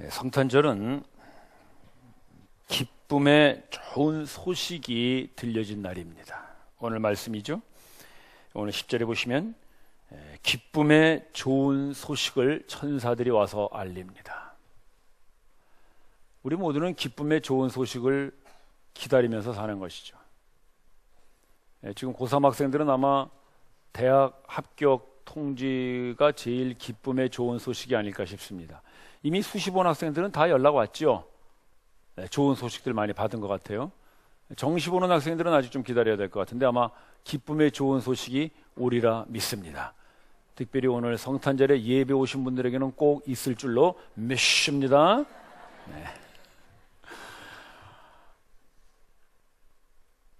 성탄절은 기쁨의 좋은 소식이 들려진 날입니다. 오늘 말씀이죠. 오늘 10절에 보시면 기쁨의 좋은 소식을 천사들이 와서 알립니다. 우리 모두는 기쁨의 좋은 소식을 기다리면서 사는 것이죠. 지금 고3 학생들은 아마 대학 합격 통지가 제일 기쁨의 좋은 소식이 아닐까 싶습니다. 이미 수십 원 학생들은 다 연락 왔죠. 좋은 소식들 많이 받은 것 같아요. 정시 보는 학생들은 아직 좀 기다려야 될 것 같은데 아마 기쁨의 좋은 소식이 오리라 믿습니다. 특별히 오늘 성탄절에 예배 오신 분들에게는 꼭 있을 줄로 믿습니다. 네.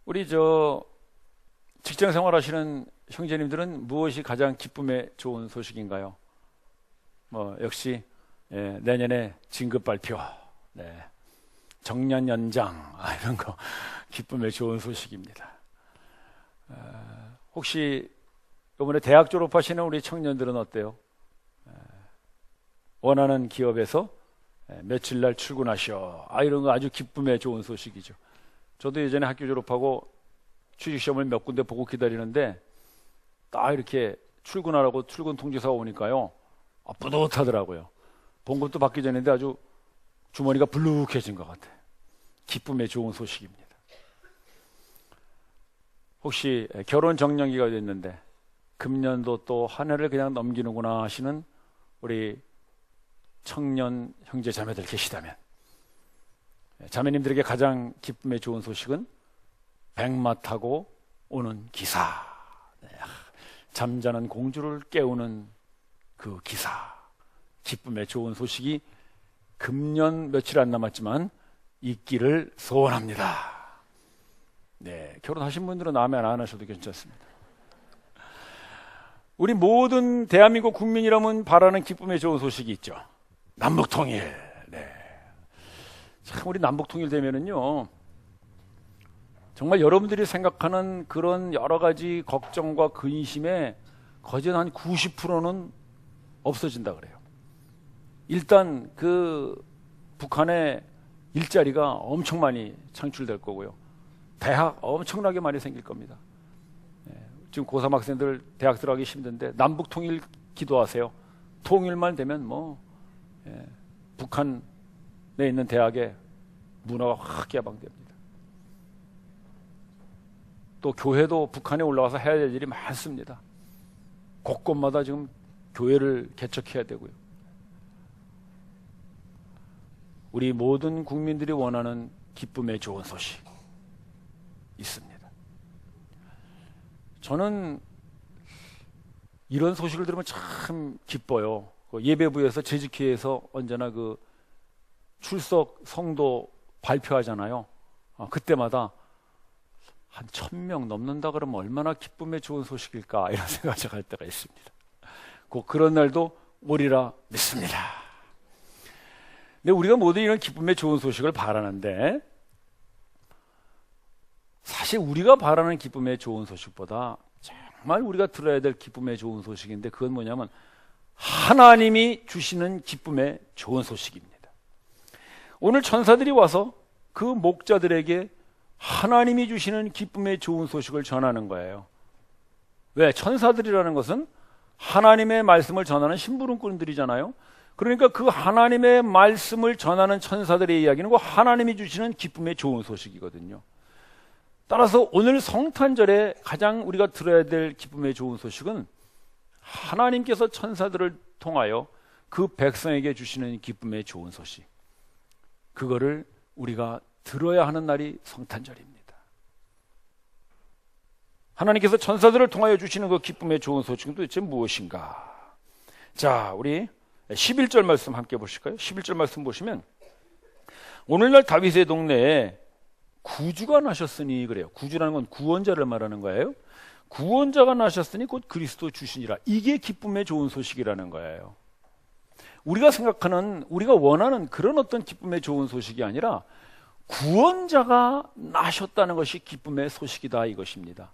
우리 직장 생활하시는 형제님들은 무엇이 가장 기쁨의 좋은 소식인가요? 역시 내년에 진급 발표, 정년 연장 이런 거 기쁨의 좋은 소식입니다. 혹시 이번에 대학 졸업하시는 우리 청년들은 어때요? 원하는 기업에서 며칠 날 출근하셔. 이런 거 아주 기쁨의 좋은 소식이죠. 저도 예전에 학교 졸업하고 취직시험을 몇 군데 보고 기다리는데 딱 이렇게 출근하라고 출근 통지서가 오니까요, 뿌듯하더라고요. 본 것도 받기 전인데 아주 주머니가 불룩해진 것 같아요. 기쁨의 좋은 소식입니다. 혹시 결혼 정년기가 됐는데 금년도 또 한 해를 그냥 넘기는구나 하시는 우리 청년 형제 자매들 계시다면, 자매님들에게 가장 기쁨의 좋은 소식은 백마 타고 오는 기사, 잠자는 공주를 깨우는 그 기사, 기쁨의 좋은 소식이 금년 며칠 안 남았지만 있기를 소원합니다. 결혼하신 분들은 아멘 안 하셔도 괜찮습니다. 우리 모든 대한민국 국민이라면 바라는 기쁨의 좋은 소식이 있죠. 남북통일. 참 우리 남북통일 되면은요, 정말 여러분들이 생각하는 그런 여러 가지 걱정과 근심에 거진 한 90%는 없어진다 그래요. 일단 그 북한의 일자리가 엄청 많이 창출될 거고요. 대학 엄청나게 많이 생길 겁니다. 지금 고3 학생들 대학 들어가기 힘든데 남북 통일 기도하세요. 통일만 되면 북한에 있는 대학의 문화가 확 개방됩니다. 또 교회도 북한에 올라가서 해야 될 일이 많습니다. 곳곳마다 지금 교회를 개척해야 되고요. 우리 모든 국민들이 원하는 기쁨의 좋은 소식 있습니다. 저는 이런 소식을 들으면 참 기뻐요. 예배부에서 재직회에서 언제나 그 출석 성도 발표하잖아요. 그때마다 한 1000명 넘는다 그러면 얼마나 기쁨의 좋은 소식일까 이런 생각을 할 때가 있습니다. 꼭 그런 날도 오리라 믿습니다. 근데 우리가 모두 이런 기쁨의 좋은 소식을 바라는데, 사실 우리가 바라는 기쁨의 좋은 소식보다 정말 우리가 들어야 될 기쁨의 좋은 소식인데, 그건 뭐냐면 하나님이 주시는 기쁨의 좋은 소식입니다. 오늘 천사들이 와서 그 목자들에게 하나님이 주시는 기쁨의 좋은 소식을 전하는 거예요. 왜? 천사들이라는 것은 하나님의 말씀을 전하는 심부름꾼들이잖아요. 그러니까 그 하나님의 말씀을 전하는 천사들의 이야기는 그 하나님이 주시는 기쁨의 좋은 소식이거든요. 따라서 오늘 성탄절에 가장 우리가 들어야 될 기쁨의 좋은 소식은 하나님께서 천사들을 통하여 그 백성에게 주시는 기쁨의 좋은 소식, 그거를 우리가 들어야 하는 날이 성탄절입니다. 하나님께서 천사들을 통하여 주시는 그 기쁨의 좋은 소식은 도대체 무엇인가? 자, 우리 11절 말씀 함께 보실까요? 11절 말씀 보시면 오늘날 다윗의 동네에 구주가 나셨으니, 그래요. 구주라는 건 구원자를 말하는 거예요. 구원자가 나셨으니 곧 그리스도 주시니라. 이게 기쁨의 좋은 소식이라는 거예요. 우리가 생각하는, 우리가 원하는 그런 어떤 기쁨의 좋은 소식이 아니라 구원자가 나셨다는 것이 기쁨의 소식이다 이것입니다.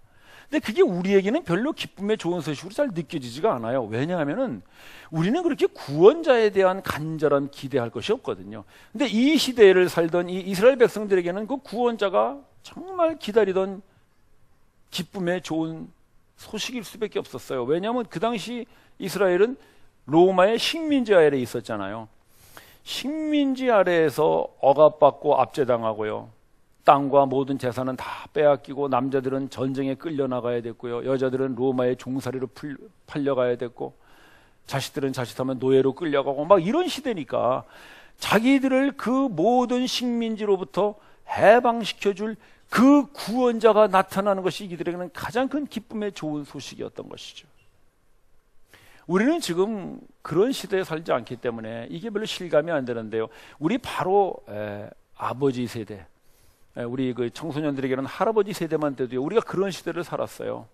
근데 그게 우리에게는 별로 기쁨의 좋은 소식으로 잘 느껴지지가 않아요. 왜냐하면은 우리는 그렇게 구원자에 대한 간절한 기대할 것이 없거든요. 근데 이 시대를 살던 이 이스라엘 백성들에게는 그 구원자가 정말 기다리던 기쁨의 좋은 소식일 수밖에 없었어요. 왜냐하면 그 당시 이스라엘은 로마의 식민지 아래에 있었잖아요. 식민지 아래에서 억압받고 압제당하고요. 땅과 모든 재산은 다 빼앗기고 남자들은 전쟁에 끌려나가야 됐고요. 여자들은 로마의 종살이로 팔려가야 됐고 자식들은 자칫하면 노예로 끌려가고 막 이런 시대니까 자기들을 그 모든 식민지로부터 해방시켜줄 그 구원자가 나타나는 것이 이들에게는 가장 큰 기쁨의 좋은 소식이었던 것이죠. 우리는 지금 그런 시대에 살지 않기 때문에 이게 별로 실감이 안 되는데요. 우리 바로 아버지 세대, 우리 그 청소년들에게는 할아버지 세대만 돼도요. 우리가 그런 시대를 살았어요.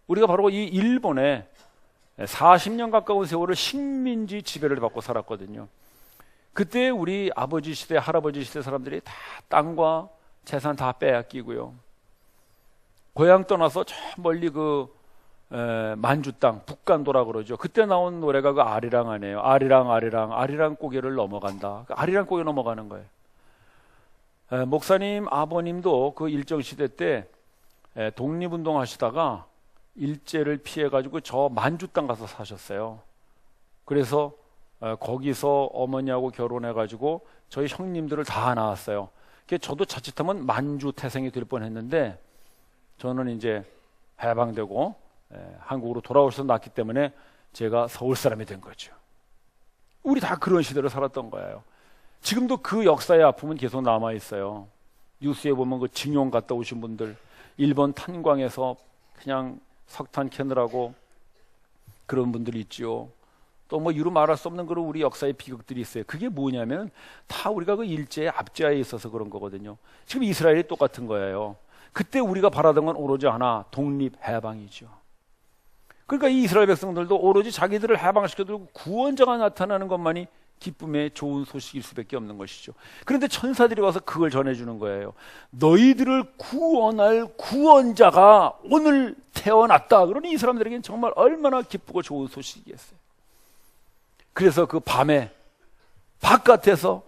우리가 바로 이 일본에 40년 가까운 세월을 식민지 지배를 받고 살았거든요. 그때 우리 아버지 시대, 할아버지 시대 사람들이 다 땅과 재산 다 빼앗기고요. 고향 떠나서 저 멀리 그 만주 땅, 북간도라 그러죠. 그때 나온 노래가 그 아리랑 아니에요. 아리랑 고개를 넘어간다. 그 아리랑 고개 넘어가는 거예요. 목사님 아버님도 그 일정 시대 때 독립운동 하시다가 일제를 피해 가지고 저 만주 땅 가서 사셨어요. 그래서 거기서 어머니하고 결혼해 가지고 저희 형님들을 다 낳았어요. 저도 자칫하면 만주 태생이 될 뻔했는데 저는 이제 해방되고 한국으로 돌아오셔서 낳기 때문에 제가 서울 사람이 된 거죠. 우리 다 그런 시대를 살았던 거예요. 지금도 그 역사의 아픔은 계속 남아 있어요. 뉴스에 보면 그 징용 갔다 오신 분들, 일본 탄광에서 그냥 석탄 캐느라고 그런 분들이 있죠. 또 뭐 이루 말할 수 없는 그런 우리 역사의 비극들이 있어요. 그게 뭐냐면 다 우리가 그 일제의 압제하에 있어서 그런 거거든요. 지금 이스라엘이 똑같은 거예요. 그때 우리가 바라던 건 오로지 하나, 독립 해방이죠. 그러니까 이 이스라엘 백성들도 오로지 자기들을 해방시켜두고 구원자가 나타나는 것만이 기쁨의 좋은 소식일 수밖에 없는 것이죠. 그런데 천사들이 와서 그걸 전해주는 거예요. 너희들을 구원할 구원자가 오늘 태어났다. 그러니 이 사람들에게는 정말 얼마나 기쁘고 좋은 소식이었어요. 그래서 그 밤에 바깥에서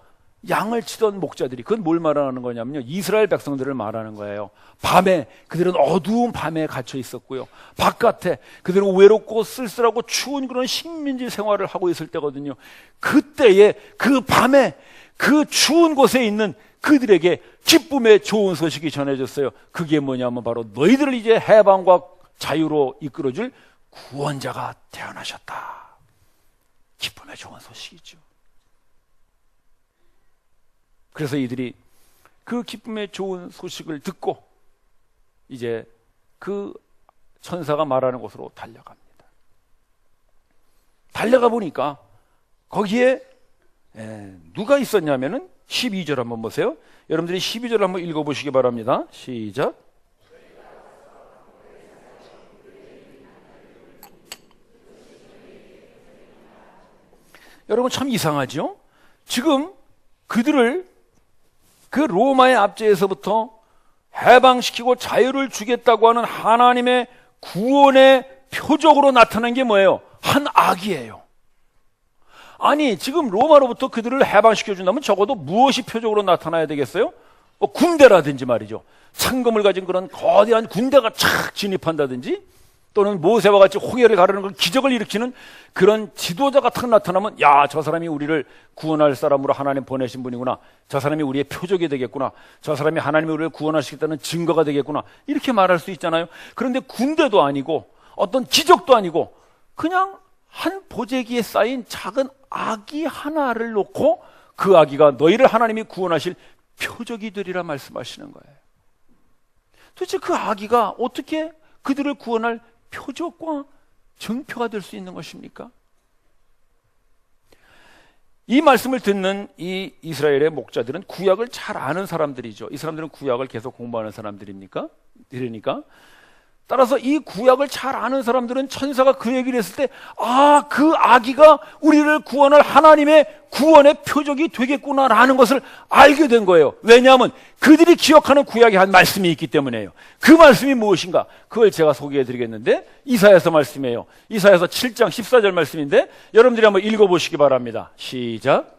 양을 치던 목자들이, 그건 뭘 말하는 거냐면요, 이스라엘 백성들을 말하는 거예요. 밤에 그들은 어두운 밤에 갇혀 있었고요, 바깥에 그들은 외롭고 쓸쓸하고 추운 그런 식민지 생활을 하고 있을 때거든요. 그때에 그 밤에 그 추운 곳에 있는 그들에게 기쁨의 좋은 소식이 전해졌어요. 그게 뭐냐면 바로 너희들을 이제 해방과 자유로 이끌어줄 구원자가 태어나셨다. 기쁨의 좋은 소식이죠. 그래서 이들이 그 기쁨의 좋은 소식을 듣고 이제 그 천사가 말하는 곳으로 달려갑니다. 달려가 보니까 거기에 누가 있었냐면은 12절 한번 보세요. 여러분들이 12절 한번 읽어보시기 바랍니다. 시작. 여러분 참 이상하죠? 지금 그들을 그 로마의 압제에서부터 해방시키고 자유를 주겠다고 하는 하나님의 구원의 표적으로 나타난 게 뭐예요? 한 악이에요. 아니 지금 로마로부터 그들을 해방시켜준다면 적어도 무엇이 표적으로 나타나야 되겠어요? 군대라든지 말이죠. 상금을 가진 그런 거대한 군대가 착 진입한다든지, 또는 모세와 같이 홍해를 가르는 그 기적을 일으키는 그런 지도자가 탁 나타나면, 야, 저 사람이 우리를 구원할 사람으로 하나님 보내신 분이구나, 저 사람이 우리의 표적이 되겠구나, 저 사람이 하나님이 우리를 구원하시겠다는 증거가 되겠구나, 이렇게 말할 수 있잖아요. 그런데 군대도 아니고 어떤 기적도 아니고 그냥 한 보재기에 쌓인 작은 아기 하나를 놓고 그 아기가 너희를 하나님이 구원하실 표적이 되리라 말씀하시는 거예요. 도대체 그 아기가 어떻게 그들을 구원할 표적과 증표가 될 수 있는 것입니까? 이 말씀을 듣는 이 이스라엘의 목자들은 구약을 잘 아는 사람들이죠. 이 사람들은 구약을 계속 공부하는 사람들입니까? 이러니까 따라서 이 구약을 잘 아는 사람들은 천사가 그 얘기를 했을 때, 아, 그 아기가 우리를 구원할 하나님의 구원의 표적이 되겠구나라는 것을 알게 된 거예요. 왜냐하면 그들이 기억하는 구약에 한 말씀이 있기 때문에요. 그 말씀이 무엇인가? 그걸 제가 소개해 드리겠는데, 이사야서 말씀이에요. 이사야서 7장 14절 말씀인데, 여러분들이 한번 읽어보시기 바랍니다. 시작.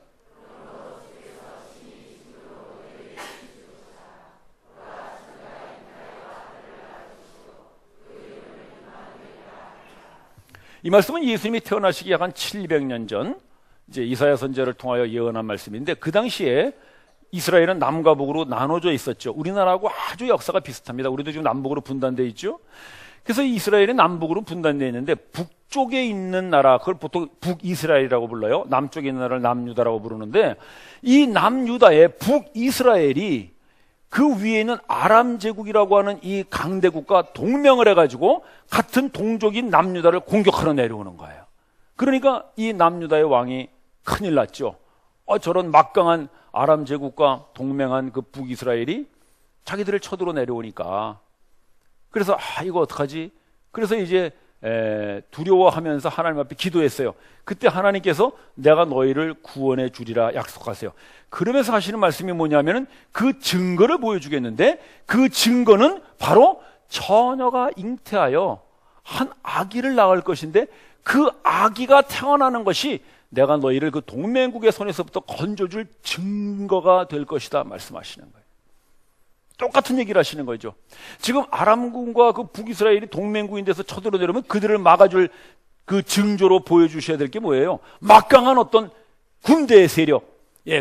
이 말씀은 예수님이 태어나시기 약 한 700년 전 이제 이사야 선지자를 통하여 예언한 말씀인데, 그 당시에 이스라엘은 남과 북으로 나눠져 있었죠. 우리나라하고 아주 역사가 비슷합니다. 우리도 지금 남북으로 분단되어 있죠. 그래서 이스라엘이 남북으로 분단되어 있는데, 북쪽에 있는 나라, 그걸 보통 북이스라엘이라고 불러요. 남쪽에 있는 나라를 남유다라고 부르는데, 이 남유다의 북이스라엘이 그 위에 있는 아람 제국이라고 하는 이 강대국과 동맹을 해가지고 같은 동족인 남유다를 공격하러 내려오는 거예요. 그러니까 이 남유다의 왕이 큰일 났죠. 저런 막강한 아람 제국과 동맹한 그 북이스라엘이 자기들을 쳐들어 내려오니까, 그래서 이거 어떡하지? 그래서 이제 두려워하면서 하나님 앞에 기도했어요. 그때 하나님께서 내가 너희를 구원해 주리라 약속하세요. 그러면서 하시는 말씀이 뭐냐면은 그 증거를 보여주겠는데, 그 증거는 바로 처녀가 잉태하여 한 아기를 낳을 것인데, 그 아기가 태어나는 것이 내가 너희를 그 동맹국의 손에서부터 건져줄 증거가 될 것이다 말씀하시는 거예요. 똑같은 얘기를 하시는 거죠. 지금 아람군과 그 북이스라엘이 동맹국인 데서 쳐들어 내려오면 그들을 막아줄 그 징조로 보여주셔야 될 게 뭐예요? 막강한 어떤 군대의 세력,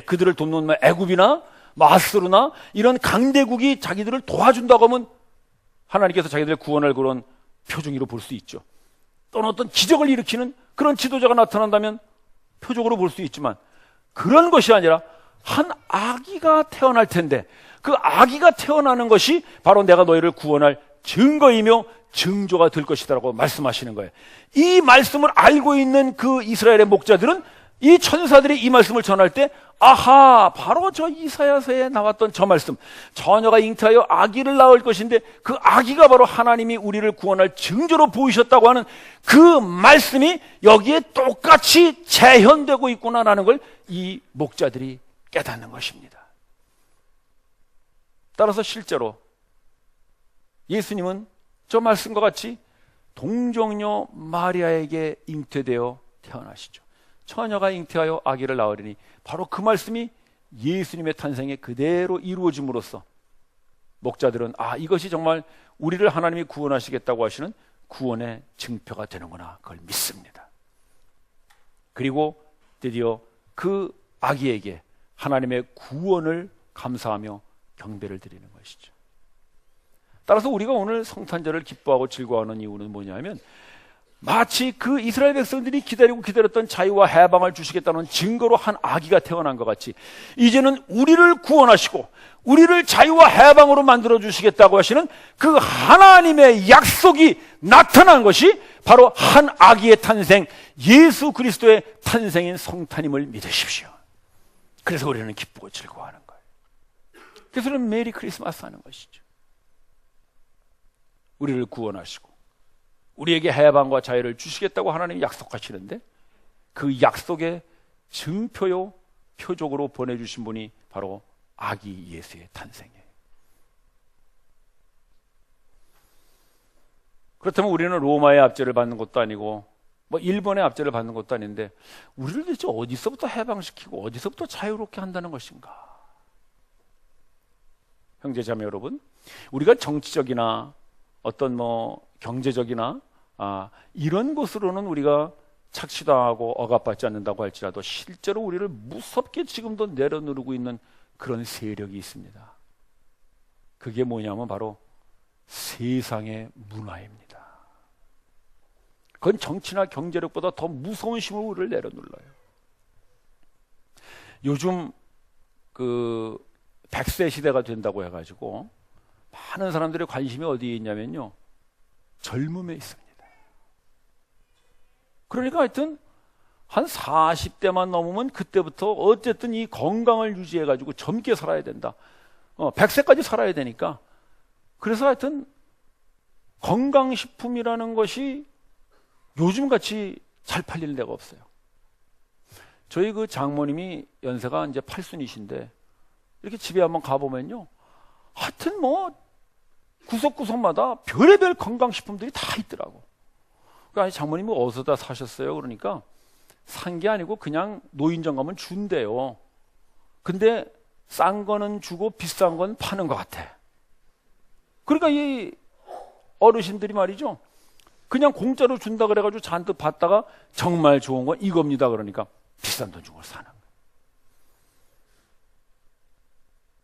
그들을 돕는 애굽이나 아스루나 이런 강대국이 자기들을 도와준다고 하면 하나님께서 자기들의 구원할 그런 표징으로 볼 수 있죠. 또는 어떤 기적을 일으키는 그런 지도자가 나타난다면 표적으로 볼 수 있지만, 그런 것이 아니라 한 아기가 태어날 텐데, 그 아기가 태어나는 것이 바로 내가 너희를 구원할 증거이며 증조가 될 것이다라고 말씀하시는 거예요. 이 말씀을 알고 있는 그 이스라엘의 목자들은 이 천사들이 이 말씀을 전할 때, 아하, 바로 저 이사야서에 나왔던 저 말씀, 처녀가 잉태하여 아기를 낳을 것인데 그 아기가 바로 하나님이 우리를 구원할 증조로 보이셨다고 하는 그 말씀이 여기에 똑같이 재현되고 있구나라는 걸 이 목자들이 깨닫는 것입니다. 따라서 실제로 예수님은 저 말씀과 같이 동정녀 마리아에게 잉태되어 태어나시죠. 처녀가 잉태하여 아기를 낳으리니, 바로 그 말씀이 예수님의 탄생에 그대로 이루어짐으로써 목자들은 이것이 정말 우리를 하나님이 구원하시겠다고 하시는 구원의 증표가 되는구나, 그걸 믿습니다. 그리고 드디어 그 아기에게 하나님의 구원을 감사하며 경배를 드리는 것이죠. 따라서 우리가 오늘 성탄절을 기뻐하고 즐거워하는 이유는 뭐냐면, 마치 그 이스라엘 백성들이 기다리고 기다렸던 자유와 해방을 주시겠다는 증거로 한 아기가 태어난 것 같이, 이제는 우리를 구원하시고 우리를 자유와 해방으로 만들어 주시겠다고 하시는 그 하나님의 약속이 나타난 것이 바로 한 아기의 탄생, 예수 그리스도의 탄생인 성탄임을 믿으십시오. 그래서 우리는 기쁘고 즐거워하는 거예요. 그래서 우리는 메리 크리스마스 하는 것이죠. 우리를 구원하시고 우리에게 해방과 자유를 주시겠다고 하나님이 약속하시는데, 그 약속의 증표요 표적으로 보내주신 분이 바로 아기 예수의 탄생이에요. 그렇다면 우리는 로마의 압제를 받는 것도 아니고 일본의 압제를 받는 것도 아닌데, 우리를 대체 어디서부터 해방시키고 어디서부터 자유롭게 한다는 것인가? 형제자매 여러분, 우리가 정치적이나 어떤 경제적이나 이런 것으로는 우리가 착취당하고 억압받지 않는다고 할지라도, 실제로 우리를 무섭게 지금도 내려누르고 있는 그런 세력이 있습니다. 그게 뭐냐면 바로 세상의 문화입니다. 그건 정치나 경제력보다 더 무서운 힘으로 우리를 내려눌러요. 요즘 그 100세 시대가 된다고 해가지고 많은 사람들의 관심이 어디에 있냐면요, 젊음에 있습니다. 그러니까 하여튼 한 40대만 넘으면 그때부터 어쨌든 이 건강을 유지해가지고 젊게 살아야 된다. 100세까지 살아야 되니까. 그래서 하여튼 건강식품이라는 것이 요즘같이 잘 팔릴 데가 없어요. 저희 그 장모님이 연세가 이제 8순이신데 이렇게 집에 한번 가보면요, 하여튼 뭐 구석구석마다 별의별 건강식품들이 다 있더라고. 그러니까 아니 장모님이 어디서 다 사셨어요? 그러니까 산 게 아니고 그냥 노인정 가면 준대요. 근데 싼 거는 주고 비싼 건 파는 것 같아. 그러니까 이 어르신들이 말이죠, 그냥 공짜로 준다 그래가지고 잔뜩 받다가 정말 좋은 건 이겁니다 그러니까 비싼 돈 주고 사는 거예요.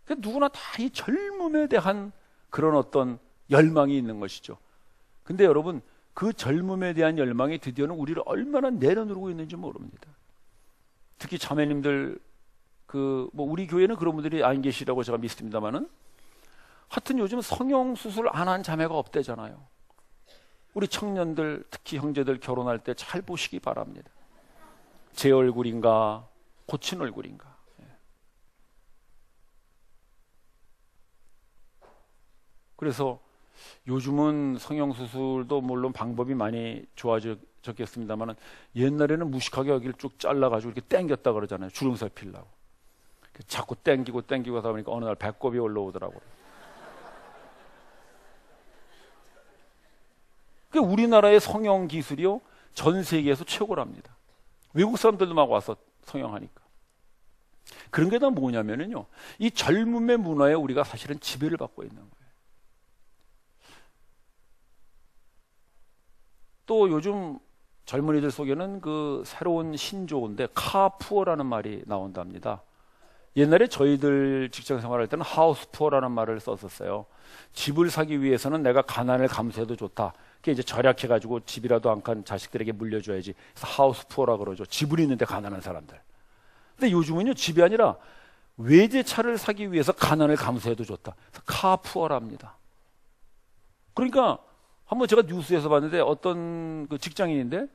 그러니까 누구나 다 이 젊음에 대한 그런 어떤 열망이 있는 것이죠. 근데 여러분, 그 젊음에 대한 열망이 드디어는 우리를 얼마나 내려누르고 있는지 모릅니다. 특히 자매님들, 뭐 우리 교회는 그런 분들이 안 계시라고 제가 믿습니다만은, 하여튼 요즘 성형수술 안 한 자매가 없대잖아요. 우리 청년들, 특히 형제들 결혼할 때 잘 보시기 바랍니다. 제 얼굴인가 고친 얼굴인가. 그래서 요즘은 성형수술도 물론 방법이 많이 좋아졌겠습니다만 옛날에는 무식하게 여기를 쭉 잘라가지고 이렇게 당겼다 그러잖아요. 주름살 피려고. 자꾸 당기고 하다 보니까 어느 날 배꼽이 올라오더라고요. 우리나라의 성형 기술이요, 전 세계에서 최고랍니다. 외국 사람들도 막 와서 성형하니까. 그런 게 다 뭐냐면요, 이 젊음의 문화에 우리가 사실은 지배를 받고 있는 거예요. 또 요즘 젊은이들 속에는 그 새로운 신조어인데 카푸어라는 말이 나온답니다. 옛날에 저희들 직장 생활할 때는 하우스푸어라는 말을 썼었어요. 집을 사기 위해서는 내가 가난을 감수해도 좋다. 그게 이제 절약해가지고 집이라도 한 칸 자식들에게 물려줘야지. 그래서 하우스푸어라 그러죠. 집을 있는데 가난한 사람들. 근데 요즘은요, 집이 아니라 외제차를 사기 위해서 가난을 감수해도 좋다. 그래서 카푸어랍니다. 그러니까 한번 제가 뉴스에서 봤는데 어떤 그 직장인인데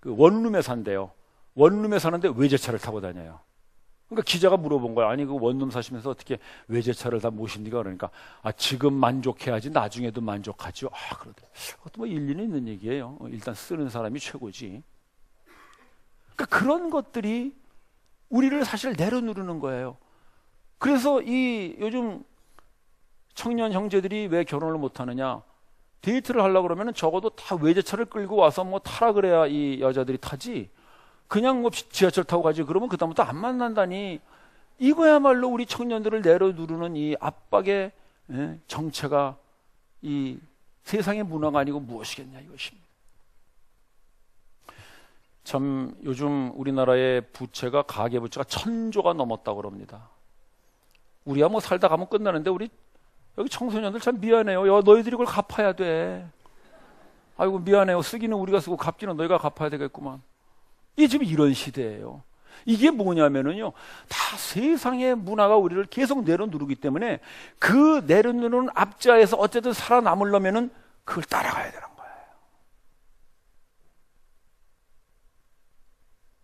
그 원룸에 산대요. 원룸에 사는데 외제차를 타고 다녀요. 그러니까 기자가 물어본 거야. 아니 그 원룸 사시면서 어떻게 외제차를 다 모십니까? 그러니까 지금 만족해야지 나중에도 만족하죠. 그러더라고요. 그것도 뭐 일리는 있는 얘기예요. 일단 쓰는 사람이 최고지. 그러니까 그런 것들이 우리를 사실 내려누르는 거예요. 그래서 이 요즘 청년 형제들이 왜 결혼을 못하느냐? 데이트를 하려고 그러면 적어도 다 외제차를 끌고 와서 뭐 타라 그래야 이 여자들이 타지. 그냥 뭐 지하철 타고 가지 그러면 그다음부터 안 만난다니. 이거야말로 우리 청년들을 내려누르는 이 압박의 정체가 이 세상의 문화가 아니고 무엇이겠냐 이것입니다. 참 요즘 우리나라의 부채가 가계부채가 1,000조가 넘었다고 그럽니다. 우리야 뭐 살다 가면 끝나는데 우리 여기 청소년들 참 미안해요. 너희들이 그걸 갚아야 돼. 아이고 미안해요. 쓰기는 우리가 쓰고 갚기는 너희가 갚아야 되겠구만. 이게 지금 이런 시대예요. 이게 뭐냐면은요, 다 세상의 문화가 우리를 계속 내려누르기 때문에 그 내려누르는 앞자에서 어쨌든 살아남으려면은 그걸 따라가야 되는 거예요.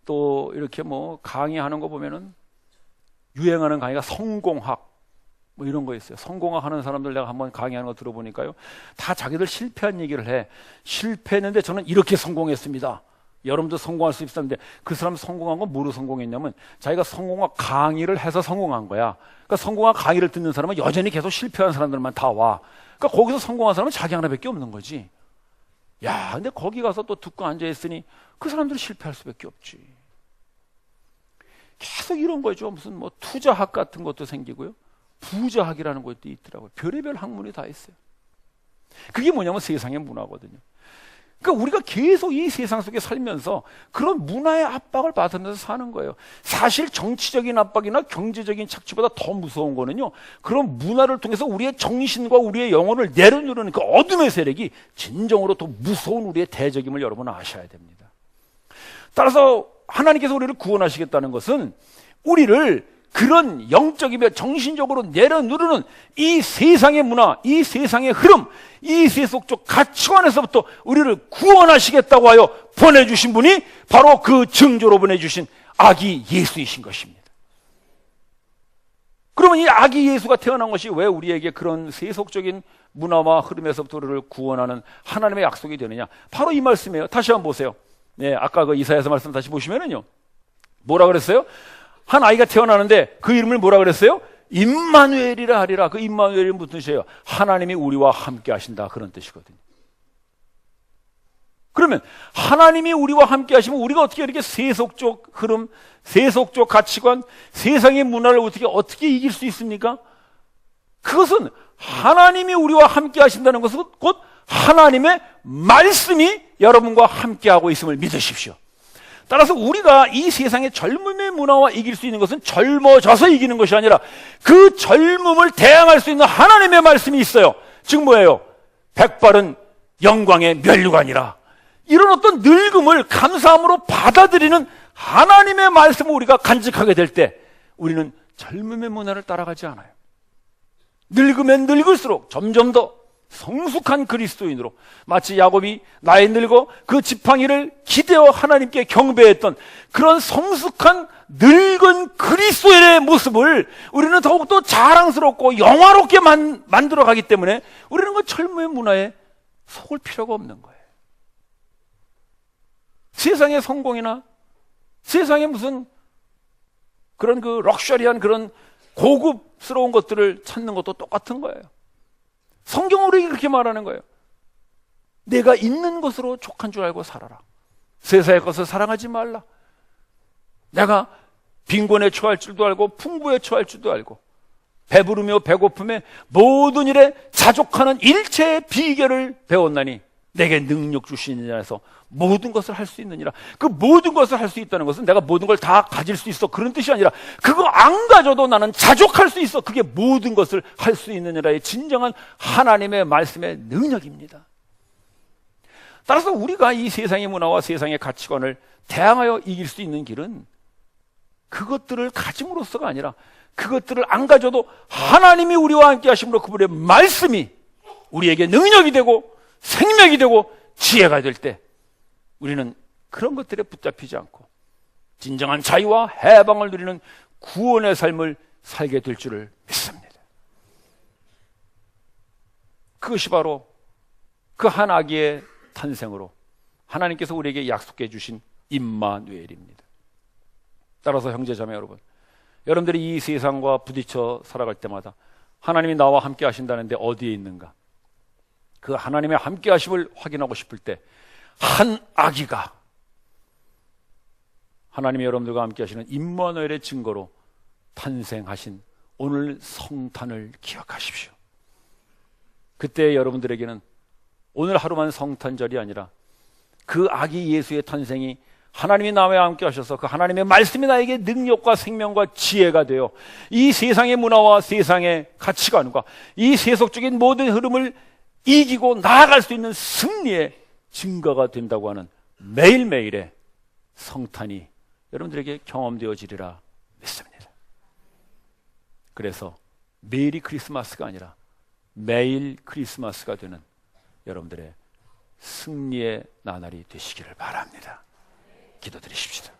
또 이렇게 뭐 강의하는 거 보면은 유행하는 강의가 성공학 뭐 이런 거 있어요. 성공학 하는 사람들 내가 한번 강의하는 거 들어보니까요, 다 자기들 실패한 얘기를 해. 실패했는데 저는 이렇게 성공했습니다. 여러분도 성공할 수 있었는데 그 사람 성공한 건 뭐로 성공했냐면 자기가 성공학 강의를 해서 성공한 거야. 그러니까 성공학 강의를 듣는 사람은 여전히 계속 실패한 사람들만 다 와. 그러니까 거기서 성공한 사람은 자기 하나밖에 없는 거지. 야, 근데 거기 가서 또 듣고 앉아있으니 그 사람들은 실패할 수밖에 없지. 계속 이런 거죠. 무슨 뭐 투자학 같은 것도 생기고요, 부자학이라는 것도 있더라고요. 별의별 학문이 다 있어요. 그게 뭐냐면 세상의 문화거든요. 그러니까 우리가 계속 이 세상 속에 살면서 그런 문화의 압박을 받으면서 사는 거예요. 사실 정치적인 압박이나 경제적인 착취보다 더 무서운 거는요, 그런 문화를 통해서 우리의 정신과 우리의 영혼을 내려누르는 그 어둠의 세력이 진정으로 더 무서운 우리의 대적임을 여러분 아셔야 됩니다. 따라서 하나님께서 우리를 구원하시겠다는 것은 우리를 그런 영적이며 정신적으로 내려누르는 이 세상의 문화, 이 세상의 흐름, 이 세속적 가치관에서부터 우리를 구원하시겠다고 하여 보내주신 분이 바로 그 증조로 보내주신 아기 예수이신 것입니다. 그러면 이 아기 예수가 태어난 것이 왜 우리에게 그런 세속적인 문화와 흐름에서부터 우리를 구원하는 하나님의 약속이 되느냐? 바로 이 말씀이에요. 다시 한번 보세요. 네, 아까 그 이사야서 말씀 다시 보시면은요. 뭐라 그랬어요? 한 아이가 태어나는데 그 이름을 뭐라 그랬어요? 임마누엘이라 하리라. 그 임마누엘이 무슨 뜻이에요? 하나님이 우리와 함께 하신다. 그런 뜻이거든요. 그러면 하나님이 우리와 함께 하시면 우리가 어떻게 이렇게 세속적 흐름, 세속적 가치관, 세상의 문화를 어떻게 이길 수 있습니까? 그것은 하나님이 우리와 함께 하신다는 것은 곧 하나님의 말씀이 여러분과 함께하고 있음을 믿으십시오. 따라서 우리가 이 세상의 젊음의 문화와 이길 수 있는 것은 젊어져서 이기는 것이 아니라 그 젊음을 대항할 수 있는 하나님의 말씀이 있어요. 즉 뭐예요? 백발은 영광의 면류관이라. 이런 어떤 늙음을 감사함으로 받아들이는 하나님의 말씀을 우리가 간직하게 될 때 우리는 젊음의 문화를 따라가지 않아요. 늙으면 늙을수록 점점 더 성숙한 그리스도인으로, 마치 야곱이 나이 늙어 그 지팡이를 기대어 하나님께 경배했던 그런 성숙한 늙은 그리스도인의 모습을 우리는 더욱더 자랑스럽고 영화롭게 만들어 가기 때문에 우리는 그 젊음의 문화에 속을 필요가 없는 거예요. 세상의 성공이나 세상의 무슨 그런 그 럭셔리한 그런 고급스러운 것들을 찾는 것도 똑같은 거예요. 성경으로 이렇게 말하는 거예요. 내가 있는 것으로 족한 줄 알고 살아라. 세상의 것을 사랑하지 말라. 내가 빈곤에 처할 줄도 알고 풍부에 처할 줄도 알고 배부르며 배고픔에 모든 일에 자족하는 일체의 비결을 배웠나니 내게 능력 주시는 자에서 모든 것을 할 수 있느니라. 그 모든 것을 할 수 있다는 것은 내가 모든 걸 다 가질 수 있어 그런 뜻이 아니라 그거 안 가져도 나는 자족할 수 있어. 그게 모든 것을 할 수 있느니라의 진정한 하나님의 말씀의 능력입니다. 따라서 우리가 이 세상의 문화와 세상의 가치관을 대항하여 이길 수 있는 길은 그것들을 가짐으로써가 아니라 그것들을 안 가져도 하나님이 우리와 함께 하심으로 그분의 말씀이 우리에게 능력이 되고 생명이 되고 지혜가 될 때 우리는 그런 것들에 붙잡히지 않고 진정한 자유와 해방을 누리는 구원의 삶을 살게 될 줄을 믿습니다. 그것이 바로 그 한 아기의 탄생으로 하나님께서 우리에게 약속해 주신 임마누엘입니다. 따라서 형제자매 여러분, 여러분들이 이 세상과 부딪혀 살아갈 때마다 하나님이 나와 함께 하신다는데 어디에 있는가? 그 하나님의 함께 하심을 확인하고 싶을 때 한 아기가 하나님이 여러분들과 함께 하시는 임마누엘의 증거로 탄생하신 오늘 성탄을 기억하십시오. 그때 여러분들에게는 오늘 하루만 성탄절이 아니라 그 아기 예수의 탄생이 하나님이 나와 함께 하셔서 그 하나님의 말씀이 나에게 능력과 생명과 지혜가 되어 이 세상의 문화와 세상의 가치관과 이 세속적인 모든 흐름을 이기고 나아갈 수 있는 승리의 증거가 된다고 하는 매일매일의 성탄이 여러분들에게 경험되어지리라 믿습니다. 그래서 매일이 크리스마스가 아니라 매일 크리스마스가 되는 여러분들의 승리의 나날이 되시기를 바랍니다. 기도드리십시다.